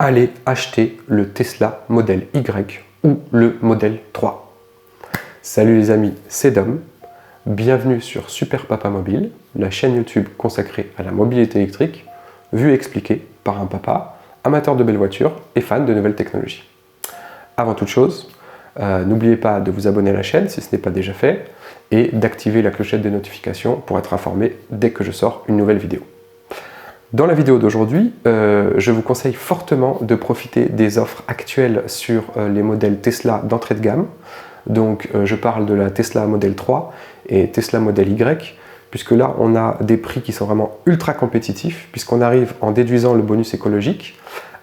allez acheter le Tesla Model Y ou le Model 3. Salut les amis, c'est Dom. Bienvenue sur Super Papa Mobile, la chaîne YouTube consacrée à la mobilité électrique, vue et expliquée par un papa, amateur de belles voitures et fan de nouvelles technologies. Avant toute chose, n'oubliez pas de vous abonner à la chaîne si ce n'est pas déjà fait et d'activer la clochette des notifications pour être informé dès que je sors une nouvelle vidéo. Dans la vidéo d'aujourd'hui, je vous conseille fortement de profiter des offres actuelles sur les modèles Tesla d'entrée de gamme. Donc je parle de la Tesla Model 3 et Tesla Model Y, puisque là on a des prix qui sont vraiment ultra compétitifs, puisqu'on arrive en déduisant le bonus écologique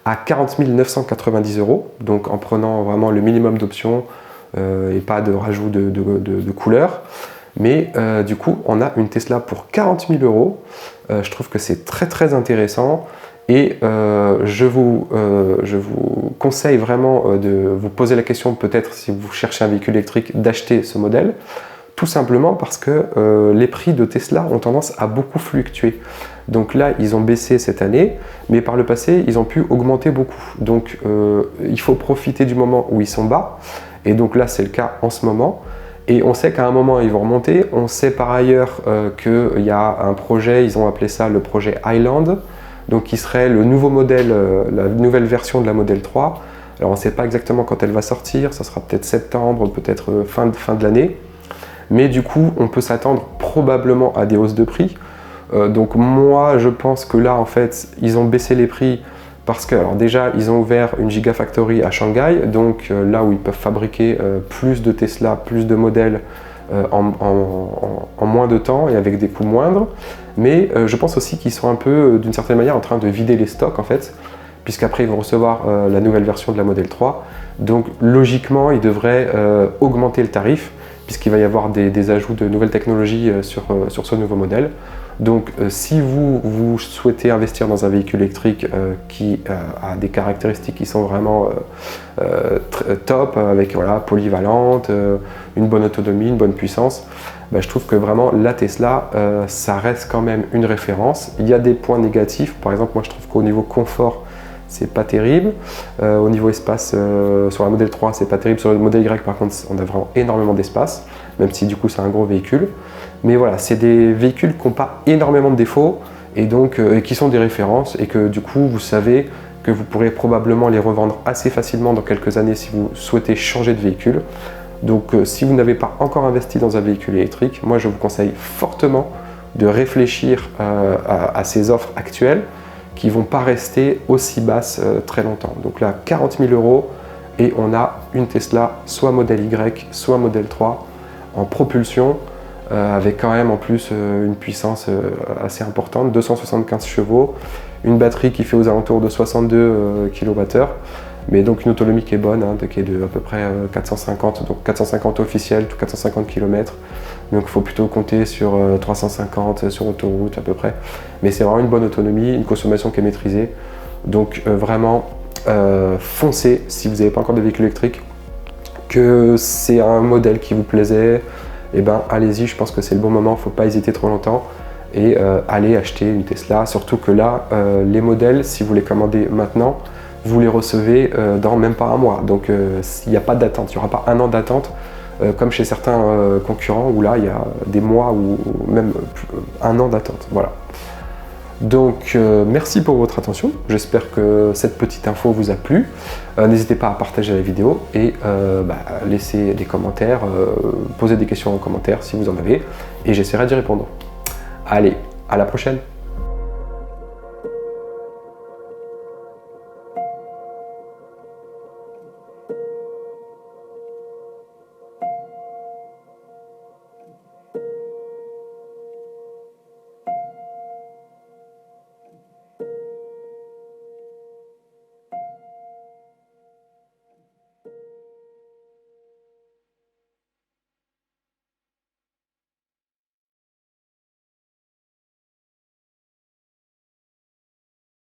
à 40 990 €, donc en prenant vraiment le minimum d'options et pas de rajout de couleurs. Mais du coup, on a une Tesla pour 40 000 €. Je trouve que c'est très intéressant et je vous conseille vraiment de vous poser la question, peut-être si vous cherchez un véhicule électrique, d'acheter ce modèle. Tout simplement parce que les prix de Tesla ont tendance à beaucoup fluctuer. Donc là, ils ont baissé cette année, mais par le passé, ils ont pu augmenter beaucoup. Donc il faut profiter du moment où ils sont bas. Et donc là, c'est le cas en ce moment. Et on sait qu'à un moment, ils vont remonter. On sait par ailleurs qu'il y a un projet, ils ont appelé ça le projet Highland, donc qui serait le nouveau modèle, la nouvelle version de la Model 3. Alors on ne sait pas exactement quand elle va sortir, ça sera peut-être septembre, peut-être fin de l'année. Mais du coup, on peut s'attendre probablement à des hausses de prix. Donc moi, je pense que là, en fait, ils ont baissé les prix parce que, alors déjà, ils ont ouvert une Gigafactory à Shanghai, donc là où ils peuvent fabriquer plus de Tesla, plus de modèles en moins de temps et avec des coûts moindres. Mais je pense aussi qu'ils sont un peu, d'une certaine manière, en train de vider les stocks, en fait, puisqu'après, ils vont recevoir la nouvelle version de la Model 3. Donc, logiquement, ils devraient augmenter le tarif, puisqu'il va y avoir des ajouts de nouvelles technologies sur ce nouveau modèle. Donc si vous souhaitez investir dans un véhicule électrique qui a des caractéristiques qui sont vraiment top, avec polyvalente, une bonne autonomie, une bonne puissance, je trouve que vraiment la Tesla, ça reste quand même une référence. Il y a des points négatifs, par exemple moi je trouve qu'au niveau confort, c'est pas terrible. Au niveau espace, sur la Model 3, c'est pas terrible. Sur le Model Y, par contre, on a vraiment énormément d'espace, même si du coup c'est un gros véhicule. Mais voilà, c'est des véhicules qui n'ont pas énormément de défauts et donc qui sont des références et que du coup vous savez que vous pourrez probablement les revendre assez facilement dans quelques années si vous souhaitez changer de véhicule. Donc si vous n'avez pas encore investi dans un véhicule électrique, moi je vous conseille fortement de réfléchir à ces offres actuelles qui ne vont pas rester aussi basses très longtemps. Donc là, 40 000 € et on a une Tesla, soit Model Y, soit Model 3 en propulsion, avec quand même en plus une puissance assez importante, 275 chevaux, une batterie qui fait aux alentours de 62 kWh, mais donc une autonomie qui est bonne, qui est de à peu près 450, donc 450 officiels, 450 km. Donc il faut plutôt compter sur 350 sur autoroute à peu près. Mais c'est vraiment une bonne autonomie, une consommation qui est maîtrisée. Donc vraiment, foncez si vous n'avez pas encore de véhicule électrique, que c'est un modèle qui vous plaisait, et allez-y, je pense que c'est le bon moment, il ne faut pas hésiter trop longtemps et allez acheter une Tesla. Surtout que là, les modèles, si vous les commandez maintenant, vous les recevez dans même pas un mois. Donc il n'y a pas d'attente, il n'y aura pas un an d'attente. Comme chez certains concurrents où là il y a des mois ou même un an d'attente. Voilà. Donc merci pour votre attention, j'espère que cette petite info vous a plu. N'hésitez pas à partager la vidéo et laisser des commentaires, poser des questions en commentaire si vous en avez et j'essaierai d'y répondre. Allez, à la prochaine!